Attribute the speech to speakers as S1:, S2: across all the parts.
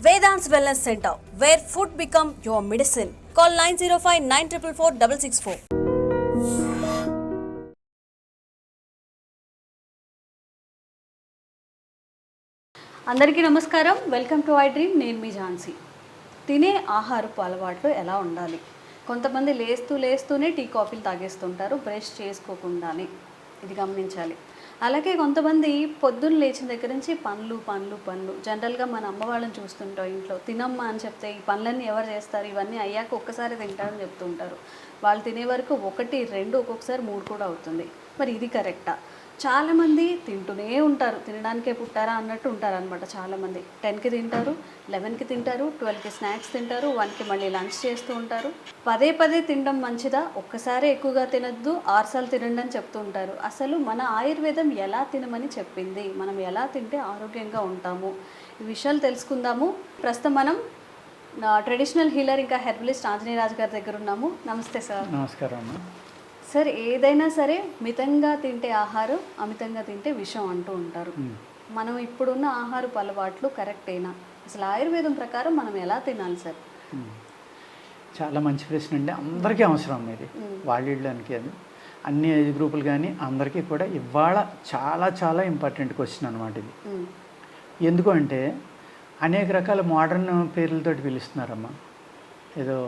S1: Vedant's Wellness Center, where food become your medicine. Call 905-944-664.
S2: అందరికీ నమస్కారం. Welcome to I dream. నేను మీ ఝాన్సీ. తినే ఆహారపు అలవాట్లు ఎలా ఉండాలి? కొంతమంది లేస్తూనే టీ కాఫీలు తాగేస్తుంటారు బ్రష్ చేసుకోకుండానే, ఇది గమనించాలి. అలాగే కొంతమంది పొద్దున్న లేచిన దగ్గర నుంచి పనులు జనరల్గా మన అమ్మ వాళ్ళని చూస్తుంటాం, ఇంట్లో తినమ్మా అని చెప్తే ఈ పనులన్నీ ఎవరు చేస్తారు, ఇవన్నీ అయ్యాక ఒక్కసారి తింటారని చెప్తుంటారు. వాళ్ళు తినే వరకు 1, 2 ఒక్కొక్కసారి 3 కూడా అవుతుంది. మరి ఇది కరెక్టా? చాలామంది తింటూనే ఉంటారు, తినడానికే పుట్టారా అన్నట్టు ఉంటారనమాట. చాలామంది 10కి తింటారు, 11కి తింటారు, 12కి స్నాక్స్ తింటారు, 1కి మళ్ళీ లంచ్ చేస్తూ ఉంటారు. పదే తినడం మంచిదా? ఒక్కసారి ఎక్కువగా తినద్దు, 6 సార్లు తినండి అని చెప్తూ ఉంటారు. అసలు మన ఆయుర్వేదం ఎలా తినమని చెప్పింది, మనం ఎలా తింటే ఆరోగ్యంగా ఉంటాము, ఈ విషయాలు తెలుసుకుందాము. ప్రస్తుతం మనం ట్రెడిషనల్ హీలర్ ఇంకా హెర్బలిస్ట్ ఆంజనేయ రాజు గారి దగ్గర ఉన్నాము. నమస్తే సార్.
S3: నమస్కారం అమ్మ.
S2: సార్, ఏదైనా సరే మితంగా తింటే ఆహారం, అమితంగా తింటే విషం అంటూ ఉంటారు. మనం ఇప్పుడున్న ఆహారపు అలవాట్లు కరెక్టేనా? అసలు ఆయుర్వేదం ప్రకారం మనం ఎలా తినాలి సార్?
S3: చాలా మంచి ప్రశ్న అండి. అందరికీ అవసరం ఇది, వాళ్ళకి అది అన్ని ఏజ్ గ్రూపులు కానీ అందరికీ కూడా ఇవాళ చాలా ఇంపార్టెంట్ క్వశ్చన్ అనమాట ఇది. ఎందుకు అంటే అనేక రకాల మోడర్న్ పేర్లతోటి పిలుస్తున్నారమ్మా. ఏదో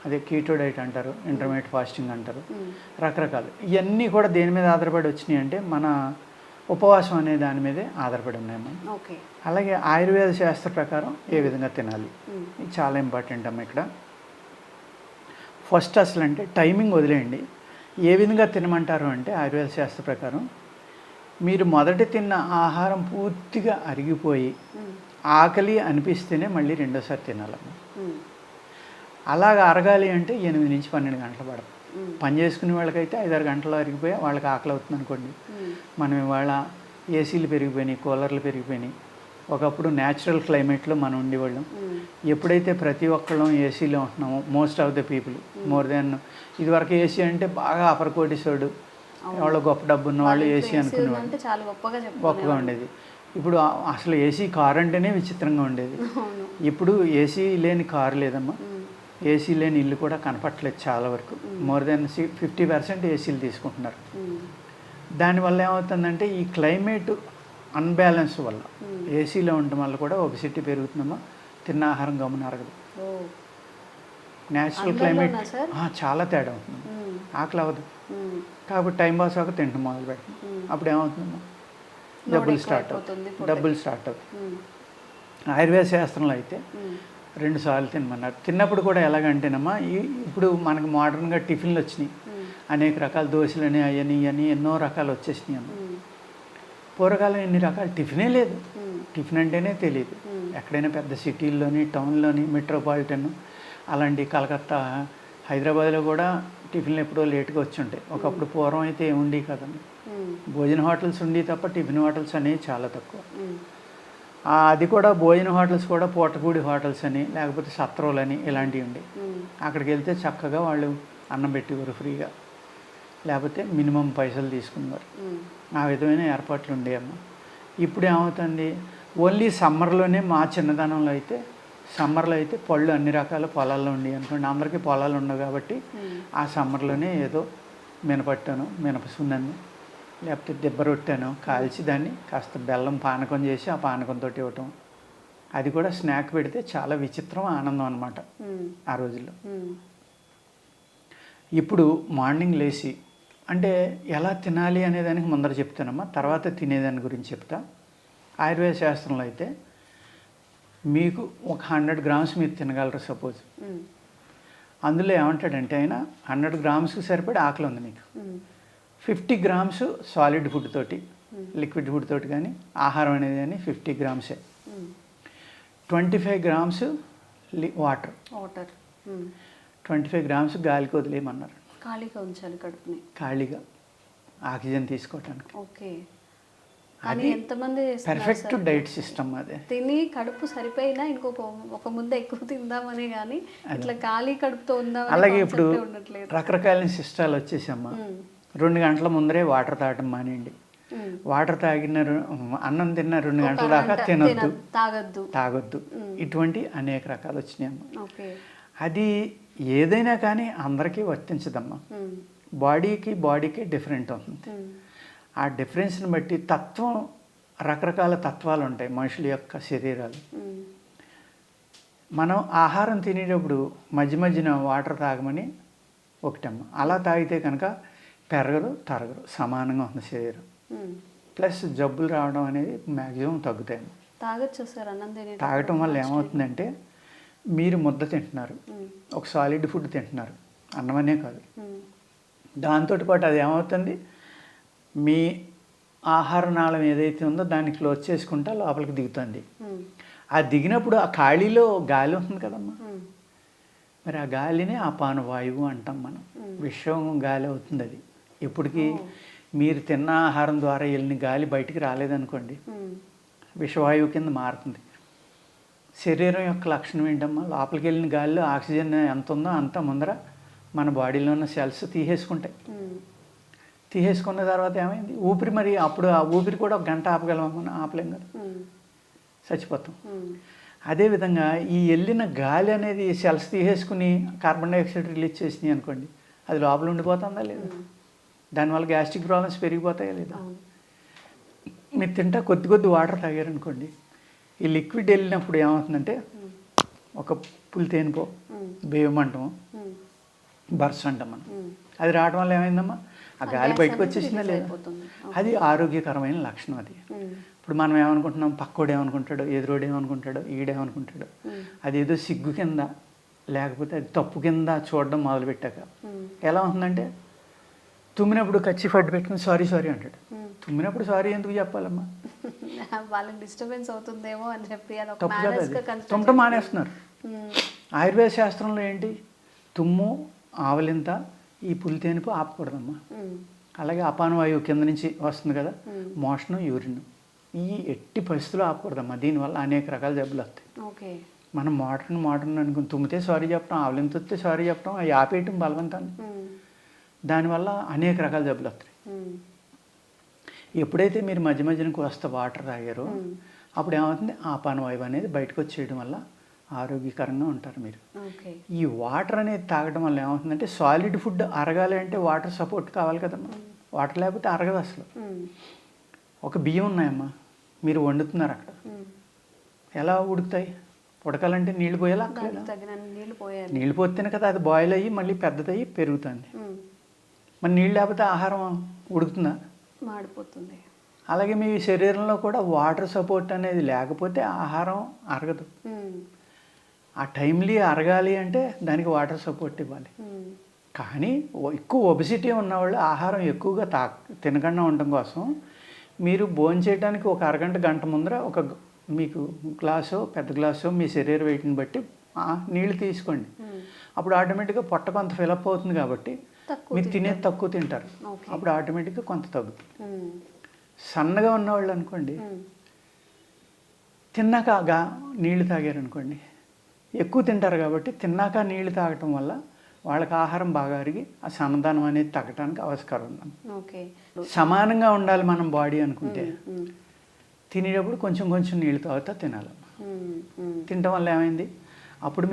S3: అదే కీటో డైట్ అంటారు, ఇంటర్మీడియట్ ఫాస్టింగ్ అంటారు, రకరకాలు. ఇవన్నీ కూడా దేని మీద ఆధారపడి వచ్చినాయి అంటే మన ఉపవాసం అనే దాని మీదే ఆధారపడి ఉన్నాయమ్మా. అలాగే ఆయుర్వేద శాస్త్ర ప్రకారం ఏ విధంగా తినాలి, ఇది చాలా ఇంపార్టెంట్ అమ్మ. ఇక్కడ ఫస్ట్ అసలు అంటే టైమింగ్ వదిలేయండి. ఏ విధంగా తినమంటారు అంటే ఆయుర్వేద శాస్త్ర ప్రకారం మీరు మొదట తిన్న ఆహారం పూర్తిగా అరిగిపోయి ఆకలి అనిపిస్తేనే మళ్ళీ రెండోసారి తినాలమ్మా. అలాగా అరగాలి అంటే 8 నుంచి 12 గంటలు పడదు. పని చేసుకునే వాళ్ళకైతే 5-6 గంటలు అరిగిపోయి వాళ్ళకి ఆకలి అవుతుంది అనుకోండి. మనం ఇవాళ ఏసీలు పెరిగిపోయినాయి, కూలర్లు పెరిగిపోయినాయి. ఒకప్పుడు న్యాచురల్ క్లైమేట్లో మనం ఉండేవాళ్ళం. ఎప్పుడైతే ప్రతి ఒక్కళ్ళం ఏసీలో ఉంటున్నామో, most of the people more than ఇదివరకు ఏసీ అంటే బాగా అపర్ కోటిసోడు, వాళ్ళు గొప్ప డబ్బు ఉన్న వాళ్ళు ఏసీ అనుకునేవాళ్ళు, గొప్పగా ఉండేది. ఇప్పుడు అసలు ఏసీ కారు అంటేనే విచిత్రంగా ఉండేది. ఇప్పుడు ఏసీ లేని కారు లేదమ్మా, ఏసీ లేని ఇల్లు కూడా కనపట్లేదు చాలా వరకు. మోర్ దెన్ 50% ఏసీలు తీసుకుంటున్నారు. దానివల్ల ఏమవుతుందంటే ఈ క్లైమేట్ అన్బ్యాలెన్స్ వల్ల, ఏసీలో ఉండటం వల్ల కూడా ఒబెసిటీ పెరుగుతుందమ్మా. తిన్న ఆహారం గమనం అరగదు. న్యాచురల్ క్లైమేట్ చాలా తేడా అవుతుంది, ఆకలి అవ్వదు. కాబట్టి టైం పాస్ అవ్వక తింటాం మొదలు పెడతాం. అప్పుడు ఏమవుతుందమ్మా, డబ్బులు స్టార్ట్ అవుతుంది. ఆయుర్వేద శాస్త్రంలో అయితే 2 సార్లు తినమన్నారు. తిన్నప్పుడు కూడా ఎలాగంటేనమ్మా, ఇప్పుడు మనకు మోడర్న్గా టిఫిన్లు వచ్చినాయి, అనేక రకాల దోశలని అవని ఎన్నో రకాలు వచ్చేసినాయి అమ్మ. పూర్వకాలం ఎన్ని రకాల టిఫినే లేదు, టిఫిన్ అంటేనే తెలియదు. ఎక్కడైనా పెద్ద సిటీల్లోని, టౌన్లోని, మెట్రోపాలిటన్ అలాంటి కలకత్తా, హైదరాబాద్లో కూడా టిఫిన్లు ఎప్పుడో లేట్గా వచ్చి ఉంటాయి. ఒకప్పుడు పూర్వం అయితే ఏముండి కదండి, భోజన హోటల్స్ ఉండి తప్ప టిఫిన్ హోటల్స్ అనేవి చాలా తక్కువ. అది కూడా భోజన హోటల్స్ కూడా పూటగూడి హోటల్స్ అని, లేకపోతే సత్రోలని ఇలాంటివి ఉండే. అక్కడికి వెళ్తే చక్కగా వాళ్ళు అన్నం పెట్టేవారు ఫ్రీగా, లేకపోతే మినిమం పైసలు తీసుకునేవారు. ఆ విధమైన ఏర్పాట్లు ఉండేవమ్మా. ఇప్పుడు ఏమవుతుంది, ఓన్లీ సమ్మర్లోనే, మా చిన్నతనంలో అయితే సమ్మర్లో అయితే పళ్ళు అన్ని రకాల పొలాల్లో ఉండేవి అనుకోండి. అందరికీ పొలాలు ఉండవు కాబట్టి ఆ సమ్మర్లోనే ఏదో మినపట్టను, మినపసున్నను, లేకపోతే దిబ్బ రొట్టెను కాల్చి దాన్ని కాస్త బెల్లం పానకం చేసి ఆ పానకంతో ఇవ్వటం. అది కూడా స్నాక్ పెడితే చాలా విచిత్రం, ఆనందం అనమాట ఆ రోజుల్లో. ఇప్పుడు మార్నింగ్ లేచి అంటే ఎలా తినాలి అనేదానికి ముందర చెప్తానమ్మా, తర్వాత తినేదాని గురించి చెప్తా. ఆయుర్వేద శాస్త్రంలో అయితే మీకు ఒక 100 గ్రామ్స్ మీరు తినగలరు సపోజ్. అందులో ఏమంటాడంటే ఆయన 100 గ్రామ్స్కి సరిపడి ఆకలి ఉంది మీకు, 50 గ్రామ్స్ సాలిడ్ ఫుడ్ తోటి, లిక్విడ్ ఫుడ్ తోటి కానీ ఆహారం అనేది కానీ 50 గ్రామ్సే. 25 గ్రామ్స్ వాటర్, 25 గ్రామ్స్ గాలికి వదిలేయమన్నారు.
S2: ఖాళీగా ఉంచాలి కడుపుని,
S3: ఖాళీగా ఆక్సిజన్ తీసుకోవటానికి.
S2: ఓకే. అది ఎంతమంది
S3: పర్ఫెక్ట్ డైట్ సిస్టమ్. అదే
S2: తిని కడుపు సరిపోయినా ఒక ముద్ద ఎక్కువ తిందామని, కానీ ఇట్లా ఖాళీ కడుపుతో ఉందా.
S3: అలాగే ఇప్పుడు రకరకాల సిస్టాలు వచ్చేసమ్మా. 2 గంటల ముందరే వాటర్ తాగటం మానేయండి, వాటర్ అన్నం తిన్న 2 గంటల దాకా తినొద్దు, తాగొద్దు. ఇటువంటి అనేక రకాలు వచ్చినాయమ్మా. అది ఏదైనా కానీ అందరికీ వర్తించదమ్మా. బాడీకి డిఫరెంట్ అవుతుంది. ఆ డిఫరెన్స్ని బట్టి రకరకాల తత్వాలు ఉంటాయి మనుషుల యొక్క శరీరాలు. మనం ఆహారం తినేటప్పుడు మధ్యన వాటర్ తాగమని ఒకటమ్మ. అలా తాగితే కనుక తరగరు సమానంగా ఉంది శరీరం. ప్లస్ జబ్బులు రావడం అనేది మ్యాక్సిమం తగ్గుతాయి. తాగటం వల్ల ఏమవుతుందంటే మీరు ముద్ద తింటున్నారు, ఒక సాలిడ్ ఫుడ్ తింటున్నారు, అన్నమనే కాదు. దాంతో పాటు అది ఏమవుతుంది, మీ ఆహార నాళం ఏదైతే ఉందో దాన్ని క్లోజ్ చేసుకుంటా లోపలికి దిగుతుంది. ఆ దిగినప్పుడు ఆ ఖాళీలో గాలి ఉంటుంది కదమ్మా, మరి ఆ గాలిని అపాన వాయువు అంటాం మనం. విషం గాలి అవుతుంది అది. ఇప్పటికీ మీరు తిన్న ఆహారం ద్వారా వెళ్ళిన గాలి బయటికి రాలేదనుకోండి, విషవాయువు కింద మారుతుంది. శరీరం యొక్క లక్షణం ఏంటమ్మా, లోపలికి వెళ్ళిన గాలిలో ఆక్సిజన్ ఎంత ఉందో అంత ముందర మన బాడీలో ఉన్న సెల్స్ తీసేసుకుంటాయి. తీసేసుకున్న తర్వాత ఏమైంది, ఊపిరి మరి అప్పుడు ఆ ఊపిరి కూడా 1 గంట ఆపగలమని ఆపలేం కదా, చచ్చిపోతాం. అదేవిధంగా ఈ వెళ్ళిన గాలి అనేది సెల్స్ తీసేసుకుని కార్బన్ డైఆక్సైడ్ రిలీజ్ చేసినాయి అనుకోండి, అది లోపల ఉండిపోతుందా లేదా, దానివల్ల గ్యాస్ట్రిక్ ప్రాబ్లమ్స్ పెరిగిపోతాయా లేదా. మీరు తింటా కొద్ది వాటర్ తాగారనుకోండి, ఈ లిక్విడ్ వెళ్ళినప్పుడు ఏమవుతుందంటే ఒక పులితేనుపో బేయమంటాం, బర్స్ అంటాం మనం. అది రావడం వల్ల ఏమైందమ్మా, ఆ గాలి బయటకు వచ్చేసిందా లేదా, అది ఆరోగ్యకరమైన లక్షణం. అది ఇప్పుడు మనం ఏమనుకుంటున్నాం, పక్కోడు ఏమనుకుంటాడు, ఎదురోడు ఏమనుకుంటాడు, ఈడేమనుకుంటాడు, అదేదో సిగ్గు కింద లేకపోతే అది తప్పు కింద చూడడం మొదలుపెట్టాక ఎలా ఉంటుందంటే, తుమ్మినప్పుడు కచ్చిఫ్ అడ్డు పెట్టుకుని సారీ అంటాడు. తుమ్మినప్పుడు సారీ ఎందుకు చెప్పాలమ్మా,
S2: వాళ్ళకి డిస్టర్బెన్స్ అవుతుందేమో అని చెప్పి
S3: తప్పు కదా, తుమ్మటం మానేస్తున్నారు. ఆయుర్వేద శాస్త్రంలో ఏంటి, తుమ్ము ఆవలింత ఈ పులితేనుపు ఆపకూడదమ్మా. అలాగే అపానవాయువు కింద నుంచి వస్తుంది కదా, మోషను యూరిన్, ఈ ఎట్టి పరిస్థితుల్లో ఆపకూడదమ్మా. దీనివల్ల అనేక రకాల జబ్బులు వస్తాయి. మనం మోడర్న్ అనుకుని తుమ్మితే సారీ చెప్పడం, ఆవలింత వస్తే సారీ చెప్పడం, అవి ఆపేయటం బలవంతాన్ని, దానివల్ల అనేక రకాల జబ్బులు వస్తాయి. ఎప్పుడైతే మీరు మధ్యన వస్తే వాటర్ తాగారో అప్పుడు ఏమవుతుంది, అపానవాయువు అనేది బయటకు వచ్చేయడం వల్ల ఆరోగ్యకరంగా ఉంటారు మీరు. ఈ వాటర్ అనేది తాగడం వల్ల ఏమవుతుందంటే, సాలిడ్ ఫుడ్ అరగాలి అంటే వాటర్ సపోర్ట్ కావాలి కదమ్మా. వాటర్ లేకపోతే అరగదు అసలు. ఒక బియ్యం ఉన్నాయమ్మా, మీరు వండుతున్నారు అక్కడ, ఎలా ఉడుకుతాయి, ఉడకాలంటే నీళ్ళు పోయేలా అక్కర్లేదా, నీళ్ళు పోతేనే కదా అది బాయిల్ అయ్యి మళ్ళీ పెద్దదయ్యి పెరుగుతుంది. మరి నీళ్ళు లేకపోతే ఆహారం ఉడుకుతుందా,
S2: మాడిపోతుంది.
S3: అలాగే మీ శరీరంలో కూడా వాటర్ సపోర్ట్ అనేది లేకపోతే ఆహారం అరగదు. ఆ టైమ్లీ అరగాలి అంటే దానికి వాటర్ సపోర్ట్ ఇవ్వాలి. కానీ ఎక్కువ ఒబిసిటీ ఉన్నవాళ్ళు ఆహారం ఎక్కువగా తినకుండా ఉండడం కోసం మీరు భోంచేయడానికి ఒక అరగంట గంట ముందర మీకు గ్లాసు పెద్ద గ్లాసు మీ శరీర వెయిట్ని బట్టి నీళ్ళు తీసుకోండి. అప్పుడు ఆటోమేటిక్గా పొట్ట కొంత ఫిలప్ అవుతుంది కాబట్టి మీరు తినేది తక్కువ తింటారు. అప్పుడు ఆటోమేటిక్గా కొంత తగ్గుతుంది. సన్నగా ఉన్నవాళ్ళు అనుకోండి, తిన్నాక నీళ్లు తాగారనుకోండి, ఎక్కువ తింటారు కాబట్టి తిన్నాక నీళ్లు తాగటం వల్ల వాళ్ళకి ఆహారం బాగా అరిగి ఆ సన్నదనం అనేది తగ్గడానికి ఆస్కారం ఉంది. సమానంగా ఉండాలి మనం బాడీ అనుకుంటే తినేటప్పుడు కొంచెం నీళ్ళు తాగుతా తినాలి. తినటం వల్ల ఏమైంది, అప్పుడు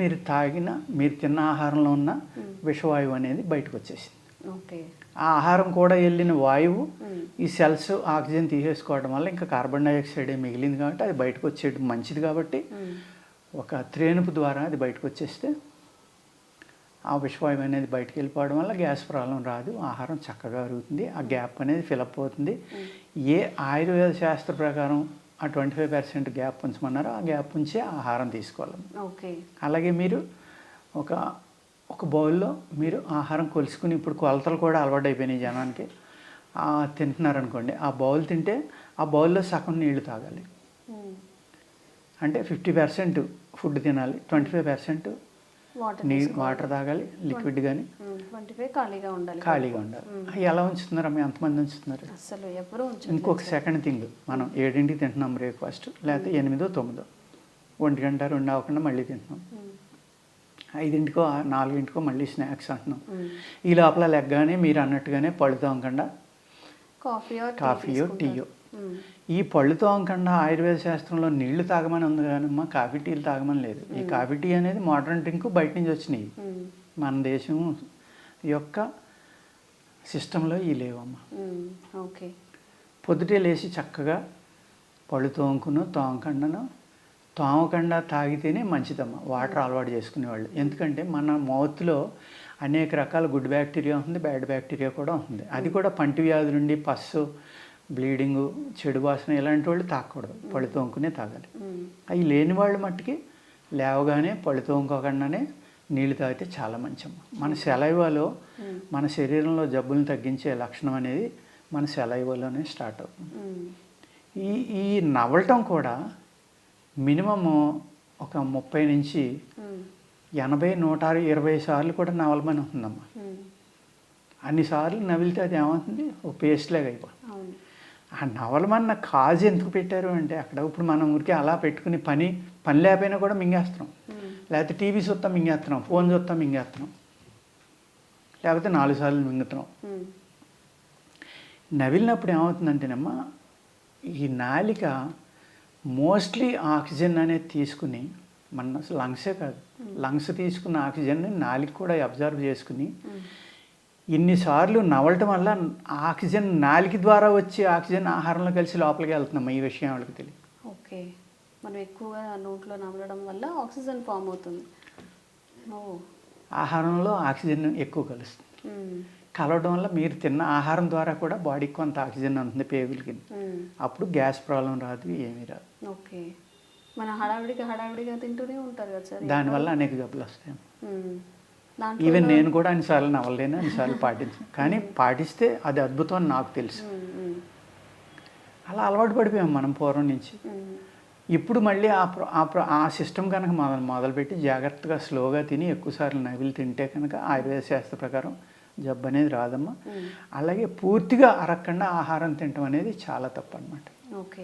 S3: మీరు తిన్న ఆహారంలో ఉన్న విషవాయువు అనేది బయటకు వచ్చేసింది. ఆ ఆహారం కూడా వెళ్ళిన వాయువు ఈ సెల్స్ ఆక్సిజన్ తీసేసుకోవడం వల్ల ఇంకా కార్బన్ డైఆక్సైడ్ మిగిలింది కాబట్టి అది బయటకు వచ్చేయడం మంచిది. కాబట్టి ఒక త్రేనుపు ద్వారా అది బయటకు వచ్చేస్తే ఆ విషవాయువు అనేది బయటకు వెళ్ళిపోవడం వల్ల గ్యాస్ ప్రాబ్లం రాదు, ఆహారం చక్కగా అరుగుతుంది, ఆ గ్యాప్ అనేది ఫిలప్ అవుతుంది. ఏ ఆయుర్వేద శాస్త్ర ప్రకారం ఆ 25% గ్యాప్ ఉంచమన్నారో ఆ గ్యాప్ ఉంచే ఆహారం తీసుకోవాలి. అలాగే మీరు ఒక బౌల్లో మీరు ఆహారం కొలుసుకుని, ఇప్పుడు కొలతలు కూడా అలవాటు అయిపోయినాయి జనానికి, తింటున్నారనుకోండి, ఆ బౌల్ తింటే ఆ బౌల్లో సగం నీళ్లు తాగాలి. అంటే 50% ఫుడ్ తినాలి, 25% వాటర్ తాగాలి, లిక్విడ్ కానీ,
S2: 25 ఖాళీగా ఉండాలి.
S3: ఎలా ఉంచుతున్నారు అమ్మ, ఎంతమంది ఉంచుతున్నారు
S2: అసలు ఎవరు?
S3: ఇంకొక సెకండ్ థింగ్, మనం 7ంటికి తింటున్నాం బ్రేక్ఫాస్ట్, లేకపోతే 8, 9, 1 గంట 2 అవ్వకుండా మళ్ళీ తింటున్నాం, 5, 4 మళ్ళీ స్నాక్స్ అంటున్నాం. ఈ లోపల లెగ్గానే మీరు అన్నట్టుగానే పళ్ళు తోమకుండా కాఫీయో టీయో. ఈ పళ్ళు తోమకుండా ఆయుర్వేద శాస్త్రంలో నీళ్లు తాగమని ఉంది కానమ్మా, కాఫీ టీలు తాగమని లేదు. ఈ కాఫీ టీ అనేది మోడర్న్ డ్రింక్, బయట నుంచి వచ్చినాయి. మన దేశం యొక్క సిస్టంలో ఈ లేవమ్మా.
S2: ఓకే.
S3: పొద్దుటే లేచి చక్కగా పళ్ళు తోమకుండా తాగితేనే మంచిదమ్మా. వాటర్ అలవాటు చేసుకునేవాళ్ళు. ఎందుకంటే మన మౌత్లో అనేక రకాల గుడ్ బ్యాక్టీరియా ఉంటుంది, బ్యాడ్ బ్యాక్టీరియా కూడా ఉంటుంది. అది కూడా పంటి వ్యాధి నుండి పస్సు, బ్లీడింగు, చెడు వాసన ఇలాంటి వాళ్ళు తాగకూడదు. పళ్ళు తోముకునే తాగాలి. అవి లేని వాళ్ళు మట్టుకి లేవగానే పళ్ళు తోముకోకుండానే నీళ్ళు తాగితే చాలా మంచమ్మ. మన సెలైవాలో మన శరీరంలో జబ్బులను తగ్గించే లక్షణం అనేది మన సెలైవాలోనే స్టార్ట్ అవుతుంది. ఈ నవ్వటం కూడా మినిమము ఒక 30 నుంచి 80, 120 సార్లు కూడా నవలమని ఉంటుందమ్మా. అన్నిసార్లు నవిలితే అది ఏమవుతుంది, ఓ పేస్ట్ లాగా అయిపోతుంది. ఆ నవలమన్న కాజు ఎందుకు పెట్టారు అంటే, అక్కడ ఇప్పుడు మనం ఊరికే అలా పెట్టుకుని పని లేకపోయినా కూడా మింగేస్తున్నాం. లేకపోతే టీవీ చూస్తాం మింగేస్తున్నాం, ఫోన్ చూస్తాం మింగేస్తున్నాం, లేకపోతే 4 సార్లు మింగుతున్నాం. నవిలినప్పుడు ఏమవుతుందంటేనమ్మా, ఈ నాలిక మోస్ట్లీ ఆక్సిజన్ అనేది తీసుకుని, మన లంగ్సే కాదు, లంగ్స్ తీసుకున్న ఆక్సిజన్ని నాలిక కూడా అబ్జర్వ్ చేసుకుని ఇన్నిసార్లు నవలటం వల్ల ఆక్సిజన్ నాలిక ద్వారా వచ్చే ఆక్సిజన్ ఆహారంలో కలిసి లోపలికి వెళ్తున్నాం. ఈ విషయం వాళ్ళకి తెలియదు.
S2: ఓకే. మనం ఎక్కువగా నోట్లో నమలడం వల్ల ఆక్సిజన్ ఫామ్ అవుతుంది.
S3: ఆహారంలో ఆక్సిజన్ ఎక్కువ కలుస్తుంది. కలవడం వల్ల మీరు తిన్న ఆహారం ద్వారా కూడా బాడీకి కొంత ఆక్సిజన్ ఉంటుంది పేగులకి. అప్పుడు గ్యాస్ ప్రాబ్లం రాదు, ఏమీ రాదు.
S2: ఓకే. మన హడావిడిగా తింటూనే ఉంటారు కదా సార్,
S3: దానివల్ల అనేక జబ్బులు వస్తాయి. ఈవెన్ నేను కూడా అన్నిసార్లు నవలేను, అన్నిసార్లు పాటించాను. కానీ పాటిస్తే అది అద్భుతం అని నాకు తెలుసు. అలా అలవాటు పడిపోయాం మనం పూర్వం నుంచి. ఇప్పుడు మళ్ళీ ఆ సిస్టమ్ కనుక మొదలుపెట్టి జాగ్రత్తగా స్లోగా తిని ఎక్కువసార్లు నవిలి తింటే కనుక ఆయుర్వేద శాస్త్ర ప్రకారం జబ్బు అనేది రాదమ్మా. అలాగే పూర్తిగా అరగకుండా ఆహారం తినటం అనేది చాలా తప్పు అన్నమాట.
S2: ఓకే.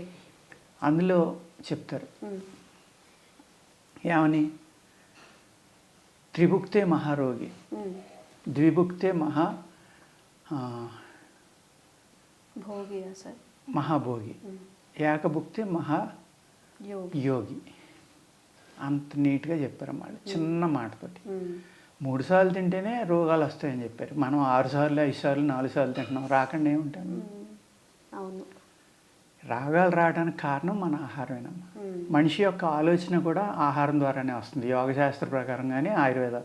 S3: అందులో చెప్తారు ఏమని, త్రిభుక్తే మహారోగి, ద్విభుక్తే మహాభోగి, ఏకభుక్తే మహాయోగి. అంత నీట్గా చెప్పారన్నమాట, చిన్న మాటతోటి. 3 సార్లు తింటేనే రోగాలు వస్తాయని చెప్పారు. మనం 6 సార్లు, 5 సార్లు, 4 సార్లు తింటున్నాం, రాకుండా ఏముంటాను.
S2: అవును.
S3: రాగాలు రావడానికి కారణం మన ఆహారమేనమ్మా. మనిషి యొక్క ఆలోచన కూడా ఆహారం ద్వారానే వస్తుంది. యోగశాస్త్ర ప్రకారం కానీ ఆయుర్వేద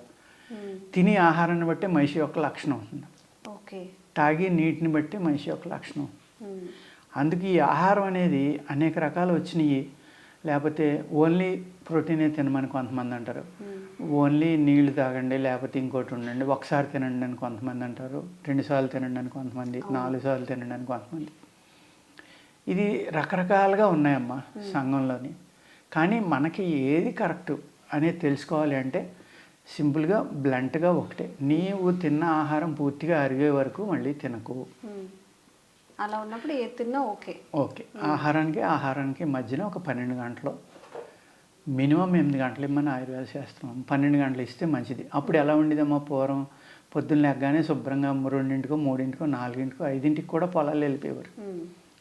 S3: తిని ఆహారాన్ని బట్టి మనిషి యొక్క లక్షణం ఉంటుంది.
S2: ఓకే.
S3: తాగి నీటిని బట్టి మనిషి యొక్క లక్షణం. అందుకు ఈ ఆహారం అనేది అనేక రకాలు వచ్చినాయి. లేకపోతే ఓన్లీ ప్రోటీనే తినమని కొంతమంది అంటారు, ఓన్లీ నీళ్లు తాగండి లేకపోతే ఇంకోటి ఉండండి, ఒకసారి తినండి అని కొంతమంది అంటారు, 2 సార్లు తినండి అని కొంతమంది, 4 సార్లు తినండి అని కొంతమంది. ఇది రకరకాలుగా ఉన్నాయమ్మా సంఘంలోని. కానీ మనకి ఏది కరెక్ట్ అనేది తెలుసుకోవాలి అంటే సింపుల్గా బ్లంట్గా ఒకటే, నీవు తిన్న ఆహారం పూర్తిగా అరిగే వరకు మళ్ళీ తినకు.
S2: అలా ఉన్నప్పుడు ఏది తిన్నా ఓకే.
S3: ఓకే. ఆహారానికి మధ్యన ఒక 12 గంటలు, మినిమం 8 గంటలు ఇమ్మని ఆయుర్వేద శాస్త్రం. 12 గంటలు ఇస్తే మంచిది. అప్పుడు ఎలా ఉండేదమ్మా పూర్వం, పొద్దున్న లేకగానే శుభ్రంగా 2, 3, 4, 5 కూడా పొలాలు వెళ్ళిపోయేవారు.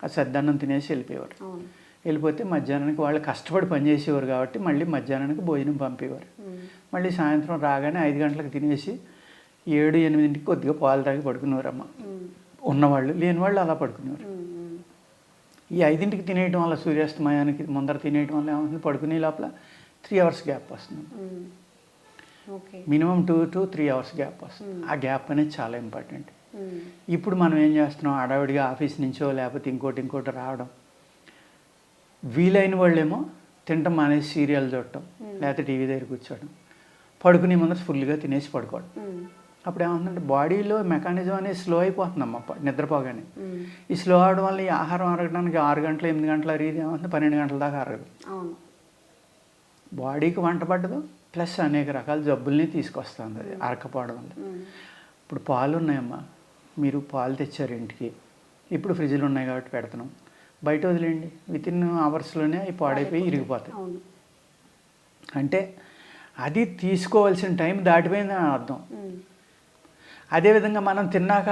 S3: ఆ సద్దన్నం తినేసి వెళ్ళిపోయేవారు. వెళ్ళిపోతే మధ్యాహ్నానికి వాళ్ళు కష్టపడి పనిచేసేవారు కాబట్టి మళ్ళీ మధ్యాహ్నానికి భోజనం పంపేవారు. మళ్ళీ సాయంత్రం రాగానే 5 గంటలకు తినేసి 7, 8 కొద్దిగా పాలు తాగి పడుకునేవారమ్మ ఉన్నవాళ్ళు. లేని వాళ్ళు అలా పడుకునేవారు. ఈ 5 తినేయటం వల్ల, సూర్యాస్తమయానికి ముందర తినేయటం వల్ల ఏమవుతుంది, పడుకునే లోపల 3 అవర్స్ గ్యాప్ వస్తుంది. మినిమం 2 to 3 అవర్స్ గ్యాప్ వస్తుంది. ఆ గ్యాప్ అనేది చాలా ఇంపార్టెంట్. ఇప్పుడు మనం ఏం చేస్తున్నాం, హడావిడిగా ఆఫీస్ నుంచో లేకపోతే ఇంకోటి రావడం, వీలైన వాళ్ళేమో తినటం మానేసి సీరియల్ చూడటం, లేకపోతే టీవీ దగ్గర కూర్చోవడం, పడుకునే ముందర ఫుల్గా తినేసి పడుకోవడం. అప్పుడు ఏమవుతుందంటే బాడీలో మెకానిజం అనేది స్లో అయిపోతుందమ్మా నిద్రపోగానే. ఈ స్లో అవడం వల్ల ఈ ఆహారం అరగడానికి 6 గంటలు 8 గంటలు అరిగితే ఏమవుతుంది, 12 గంటల దాకా అరగదు. బాడీకి వంట పట్టదు, ప్లస్ అనేక రకాల జబ్బుల్ని తీసుకొస్తుంది అది అరకపోవడం వల్ల. ఇప్పుడు పాలు ఉన్నాయమ్మా, మీరు పాలు తెచ్చారు ఇంటికి, ఇప్పుడు ఫ్రిడ్జ్లు ఉన్నాయి కాబట్టి పెడుతున్నాం, బయట వదిలేయండి, వితిన్ అవర్స్లోనే అవి పాడైపోయి ఇరిగిపోతాయి. అంటే అది తీసుకోవాల్సిన టైం దాటిపోయిందని అర్థం. అదేవిధంగా మనం తిన్నాక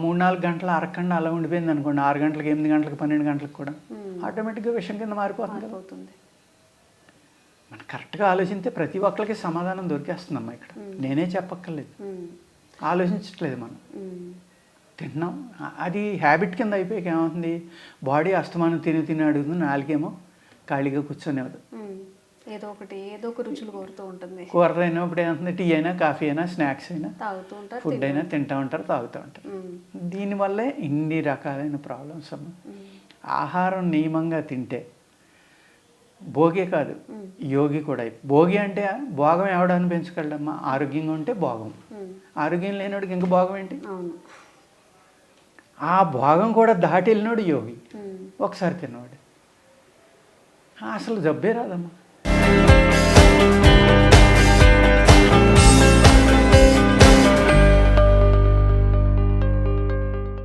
S3: 3-4 గంటలు అరగంట అలా ఉండిపోయింది అనుకోండి, 6 గంటలకు 8 గంటలకు 12 గంటలకు కూడా ఆటోమేటిక్గా విషయం కింద మారిపోతుంది కదా. మనం కరెక్ట్గా ఆలోచిస్తే ప్రతి ఒక్కరికి సమాధానం దొరికేస్తుందమ్మా. ఇక్కడ నేనే చెప్పక్కర్లేదు, ఆలోచించట్లేదు మనం. తిన్నాం, అది హ్యాబిట్ కింద అయిపోయాక ఏమవుతుంది, బాడీ అస్తమానం తిని అడుగుతుంది, నాలుగేమో ఖాళీగా కూర్చొనేవద్దు,
S2: ఏదో ఒక రుచులు కోరుతూ ఉంటుంది.
S3: కూర అయినప్పుడు ఏమవుతుంది, టీ అయినా కాఫీ అయినా స్నాక్స్ అయినా
S2: తాగుతూ ఉంటారు,
S3: ఫుడ్ అయినా తింటూ ఉంటారు, తాగుతూ ఉంటారు. దీనివల్లే ఇన్ని రకాలైన ప్రాబ్లమ్స్ అమ్మ. ఆహారం నియమంగా తింటే భోగే కాదు యోగి కూడా. భోగి అంటే భోగం ఎవడని పెంచుకెళ్ళమ్మా, ఆరోగ్యంగా ఉంటే భోగం, ఆరోగ్యం లేనివాడికి ఇంక భోగం ఏంటి? ఆ భోగం కూడా దాటి వెళ్ళినాడు యోగి, ఒకసారి తిన్నవాడు అసలు జబ్బే రాదమ్మా.